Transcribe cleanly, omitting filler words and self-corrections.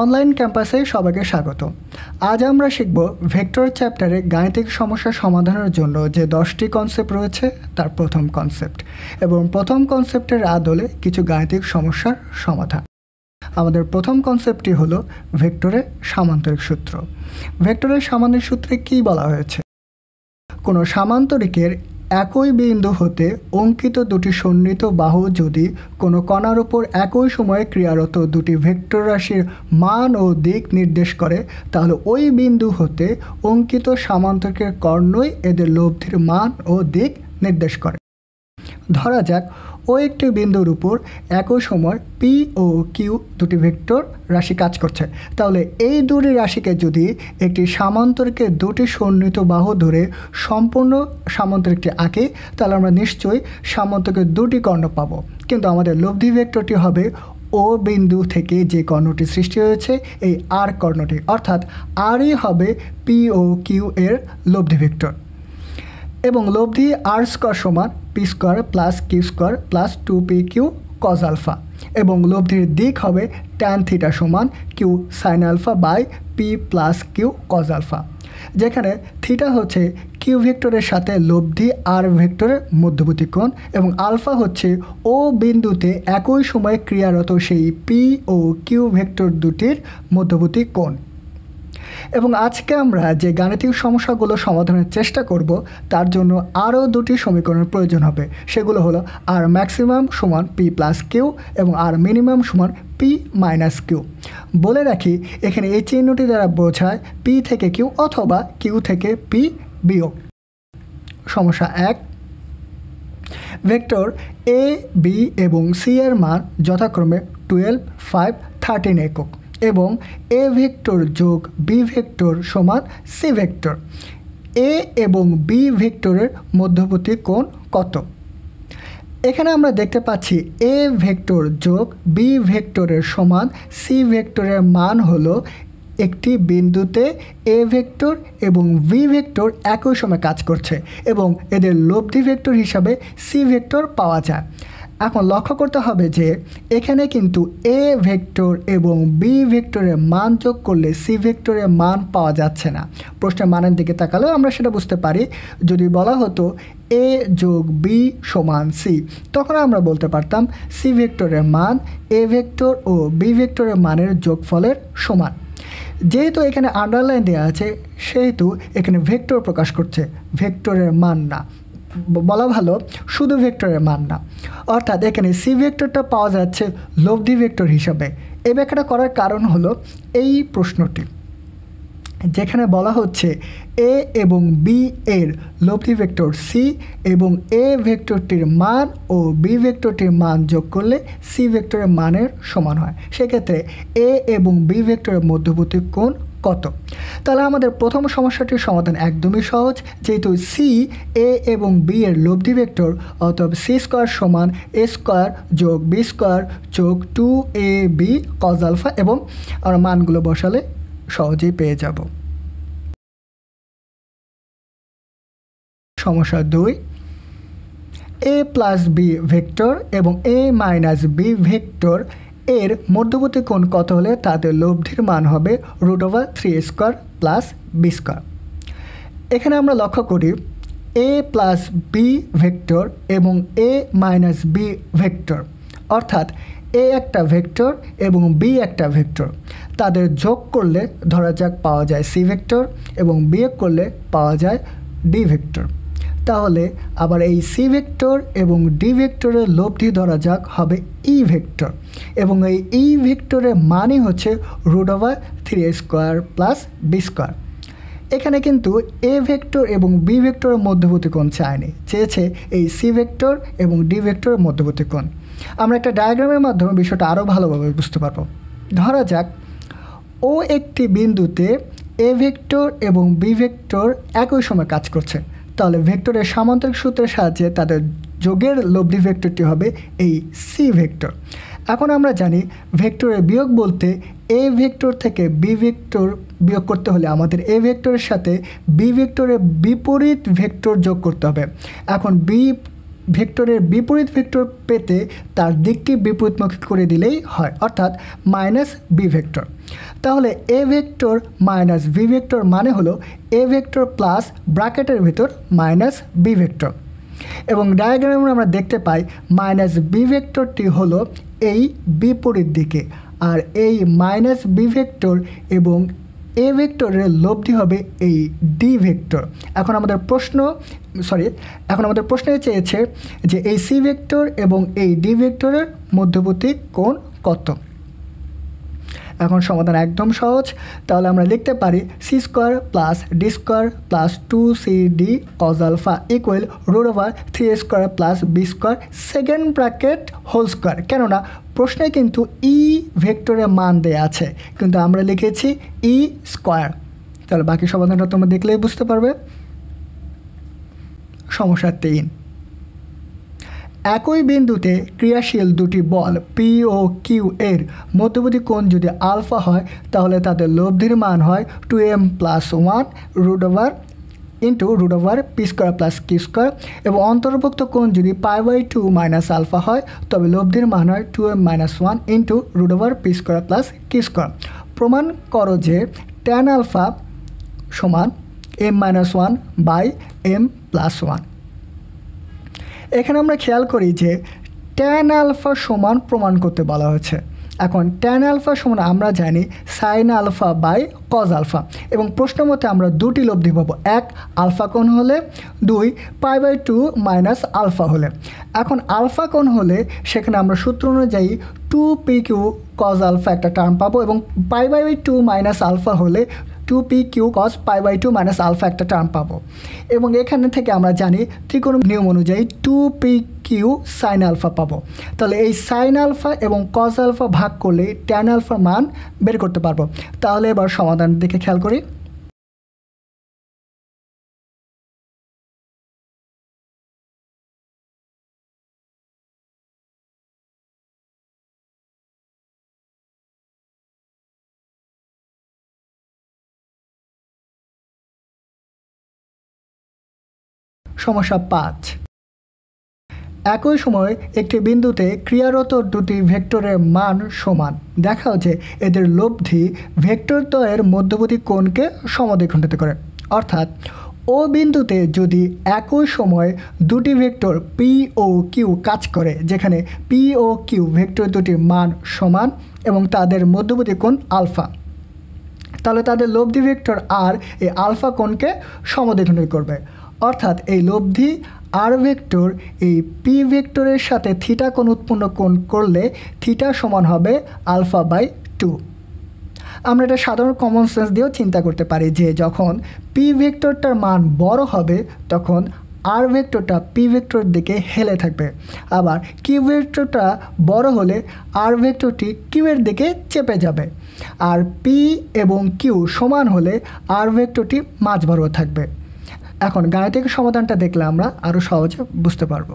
Online ক্যাম্পাসে সবাইকে স্বাগত। আজ আমরা শিখব ভেক্টর চ্যাপ্টারে গাণিতিক সমস্যা সমাধানের জন্য যে 10টি কনসেপ্ট রয়েছে তার প্রথম কনসেপ্ট এবং প্রথম কনসেপ্টের আদলে কিছু গাণিতিক সমস্যার সমাধান। আমাদের প্রথম কনসেপ্টটি হলো ভেক্টরের সামান্তরিক সূত্র। ভেক্টরের সামান্তরিক সূত্রে কী বলা হয়েছে? কোনো সামান্তরিকের একই বিন্দু হতে অঙ্কিত দুটি সন্নিহিত বাহু যদি কোনো কণার উপর একই সময়ে ক্রিয়ারত দুটি ভেক্টর রাশির মান ও দিক নির্দেশ করে, তাহলে ওই বিন্দু হতে অঙ্কিত সামান্তরিকের কর্ণই এদের লব্ধির মান ও দিক নির্দেশ করে। ধরা যাক ও একটি বিন্দুর উপর একই সময় পি ও কিউ দুটি ভেক্টর রাশি কাজ করছে, তাহলে এই দুটি রাশিকে যদি একটি সামান্তরিকের দুটি সন্নিহিত বাহু ধরে সম্পূর্ণ সামান্তরিকটি আঁকি, তাহলে আমরা নিশ্চয়ই সামান্তরিকের দুটি কর্ণ পাবো। কিন্তু আমাদের লব্ধি ভেক্টরটি হবে ও বিন্দু থেকে যে কর্ণটি সৃষ্টি হয়েছে এই আর কর্ণটি, অর্থাৎ আরই হবে পি ও কিউ এর লব্ধি ভেক্টর। এবং লব্ধি আর স্কোয়ার সমান p square plus q square plus 2pq cos alpha, এবং লব্ধির দিক হবে ট্যান থিটা সমান q sine alpha by p plus q cos alpha, যেখানে থিটা হচ্ছে কিউ ভেক্টরের সাথে লব্ধি আর ভেক্টরের মধ্যবর্তী কোণ এবং আলফা হচ্ছে ও বিন্দুতে একই সময়ে ক্রিয়ারত সেই পি ও কিউ ভেক্টর দুটির মধ্যবর্তী কোণ। এবং আজকে আমরা যে গাণিতিক সমস্যাগুলো সমাধানের চেষ্টা করব তার জন্য আরও দুটি সমীকরণের প্রয়োজন হবে। সেগুলো হলো আর ম্যাক্সিমাম সমান পি প্লাস কিউ এবং আর মিনিমাম সমান পি মাইনাস কিউ। বলে রাখি এখানে এই চিহ্নটি দ্বারা বোঝায় পি থেকে কিউ অথবা কিউ থেকে পি বিয়োগ। সমস্যা 1, ভেক্টর এ বি এবং সি এর মান যথাক্রমে 12, 5, 13 একক এবং এ ভেক্টর যোগ বি ভেক্টর সমান সি ভেক্টর। এ এবং বি ভেক্টরের মধ্যবর্তী কোণ কত? এখানে আমরা দেখতে পাচ্ছি এ ভেক্টর যোগ বি ভেক্টরের সমান সি ভেক্টরের মান হলো একটি বিন্দুতে এ ভেক্টর এবং বি ভেক্টর একই সময় কাজ করছে এবং এদের লব্ধি ভেক্টর হিসাবে সি ভেক্টর পাওয়া যায়। এখন লক্ষ্য করতে হবে যে এখানে কিন্তু এ ভেক্টর এবং বি ভেক্টরের মান যোগ করলে সি ভেক্টরের মান পাওয়া যাচ্ছে না। প্রশ্নের মানের দিকে তাকালেও আমরা সেটা বুঝতে পারি। যদি বলা হতো এ যোগ বি সমান সি, তখন আমরা বলতে পারতাম সি ভেক্টরের মান এ ভেক্টর ও বি ভেক্টরের মানের যোগফলের সমান। যেহেতু এখানে আন্ডারলাইন দেওয়া আছে সেহেতু এখানে ভেক্টর প্রকাশ করছে, ভেক্টরের মান না, বলা ভালো শুধু ভেক্টরের মান না। অর্থাৎ এখানে সি ভেক্টরটা পাওয়া যাচ্ছে লব্ধি ভেক্টর হিসাবে। এই ব্যাখ্যাটা করার কারণ হলো এই প্রশ্নটি, যেখানে বলা হচ্ছে এ এবং বি এর লব্ধি ভেক্টর সি এবং এ ভেক্টরটির মান ও বি ভেক্টরটির মান যোগ করলে সি ভেক্টরের মানের সমান হয়। সেক্ষেত্রে এ এবং বি ভেক্টরের মধ্যবর্তী কোণ কত? তাহলে আমাদের প্রথম সমস্যাটির সমাধান একদমই সহজ। যেহেতু সি এ এবং বি এর লব্ধি ভেক্টর, অতএব সি স্কোয়ার সমান এ স্কোয়ার যোগ বি স্কোয়ার যোগ 2ab কজ আলফা, এবং আমরা মানগুলো বসালে সহজেই পেয়ে যাব। সমস্যা 2, এ প্লাস বি ভেক্টর এবং এ মাইনাস বি ভেক্টর এর মধ্যবর্তী কোণ কত হলে তাদের লব্ধির মান হবে √3a square plus b square. এখানে আমরা লক্ষ্য করি এ প্লাস বি ভেক্টর এবং এ মাইনাস বি ভেক্টর, অর্থাৎ এ একটা ভেক্টর এবং বি একটা ভেক্টর, তাদের যোগ করলে ধরা যাক পাওয়া যায় সি ভেক্টর এবং বিয়োগ করলে পাওয়া যায় ডি ভেক্টর। তাহলে আবার এই সি ভেক্টর এবং ডি ভেক্টরের লব্ধি ধরা যাক হবে ই ভেক্টর, এবং এই ই ভেক্টরের মানই হচ্ছে √3a square plus b square. এখানে কিন্তু এ ভেক্টর এবং বি ভেক্টরের মধ্যবর্তী কোণ চায়নি, চেয়েছে এই সি ভেক্টর এবং ডি ভেক্টরের মধ্যবর্তী কোণ। আমরা একটা ডায়াগ্রামের মাধ্যমে বিষয়টা আরও ভালোভাবে বুঝতে পারবো। ধরা যাক ও একটি বিন্দুতে এ ভেক্টর এবং বি ভেক্টর একই সময় কাজ করছে, তাহলে ভেক্টরের সামান্তরিক সূত্রের সাহায্যে তাদের যোগের লব্ধি ভেক্টরটি হবে এই সি ভেক্টর। এখন আমরা জানি ভেক্টরের বিয়োগ বলতে এ ভেক্টর থেকে বি ভেক্টর বিয়োগ করতে হলে আমাদের এ ভেক্টরের সাথে বি ভেক্টরের বিপরীত ভেক্টর যোগ করতে হবে। এখন বি ভেক্টরের বিপরীত ভেক্টর পেতে তার দিকটি বিপরীতমুখী করে দিলেই হয়, অর্থাৎ মাইনাস বি ভেক্টর। তাহলে A vector minus B vector মানে হলো এ ভেক্টর প্লাস ব্র্যাকেটের ভিতর মাইনাস বি ভেক্টর। এবং ডায়াগ্রামে আমরা দেখতে পাই মাইনাস বি ভেক্টরটি হলো এই বিপরীত দিকে, আর এই মাইনাস বি ভেক্টর এবং এ ভেক্টরের লব্ধি হবে এই ডি ভেক্টর। এখন আমাদের প্রশ্নে চেয়েছে যে এই সি ভেক্টর এবং এই ডি ভেক্টরের মধ্যবর্তী কোণ কত। এখন সমাধান একদম সহজ। তাহলে আমরা লিখতে পারি c square plus d square plus 2cd cos alpha equal √3 square plus b square second bracket whole square. কেননা প্রশ্নে কিন্তু ই ভেক্টরের মান দেয়া আছে, কিন্তু আমরা লিখেছি ই স্কোয়ার। তাহলে বাকি সমাধানটা তোমরা দেখলেই বুঝতে পারবে। সমস্যা 3, একই বিন্দুতে ক্রিয়াশীল দুটি বল পি ও কিউ এর মধ্যবর্তী কোণ যদি আলফা হয় তাহলে তাদের লব্ধির মান হয় 2m + 1 √(p square plus q square), এবং অন্তর্ভুক্ত কোণ যদি π/2 মাইনাস আলফা হয় তবে লব্ধির মান হয় 2m - 1 √(p square plus q square. প্রমাণ করো যে tan আলফা সমান m-1/m+1। এখানে আমরা খেয়াল করি যে tan আলফা সমান প্রমাণ করতে বলা হয়েছে। এখন tan আলফা সমান আমরা জানি sin alpha by cos alpha, এবং প্রশ্ন মতে আমরা দুটি লব্ধি পাবো, এক আলফা কোণ হলে, দুই π/2 মাইনাস আলফা হলে। এখন আলফা কোণ হলে সেখানে আমরা সূত্র অনুযায়ী 2pq cos আলফা একটা টার্ম পাবো, এবং π/2 মাইনাস আলফা হলে 2pq cos π/2 মাইনাস আলফা একটা টার্ম পাবো। এবং এখানে থেকে আমরা জানি ত্রিকোণ নিয়ম অনুযায়ী 2pq sin আলফা পাবো। তাহলে এই sin আলফা এবং cos আলফা ভাগ করলে tan আলফার মান বের করতে পারবো। তাহলে এবার সমাধান দেখে খেয়াল করি। সমস্যা 5, একই সময় একটি বিন্দুতে ক্রিয়ারত দুটি ভেক্টরের মান সমান। দেখাও যে এদের লব্ধি ভেক্টরদ্বয়ের মধ্যবর্তী কোণকে সমদ্বিখণ্ডিত করে। অর্থাৎ ও বিন্দুতে যদি একই সময়ে দুটি ভেক্টর পি ও কিউ কাজ করে, যেখানে পি ও কিউ ভেক্টর দুটির মান সমান এবং তাদের মধ্যবর্তী কোণ আলফা, তাহলে তাদের লব্ধি ভেক্টর আর এই আলফা কোণকে সমদ্বিখণ্ডিত করবে। অর্থাৎ এই লব্ধি আর ভেক্টর এই পি ভেক্টরের সাথে থিটা কোণ উৎপন্ন কোণ করলে থিটা সমান হবে α/2। আমরা এটা সাধারণ কমন সেন্স দিয়েও চিন্তা করতে পারি যে যখন পি ভেক্টরটার মান বড় হবে তখন আর ভেক্টরটা পি ভেক্টর দিকে হেলে থাকবে, আবার কিউ ভেক্টরটা বড় হলে আর ভেক্টরটি কিউ এর দিকে চেপে যাবে, আর পি এবং কিউ সমান হলে আর ভেক্টরটি মাঝ বরাবর থাকবে। এখন গাণিতিক সমাধানটা দেখলে আমরা আরও সহজে বুঝতে পারবো।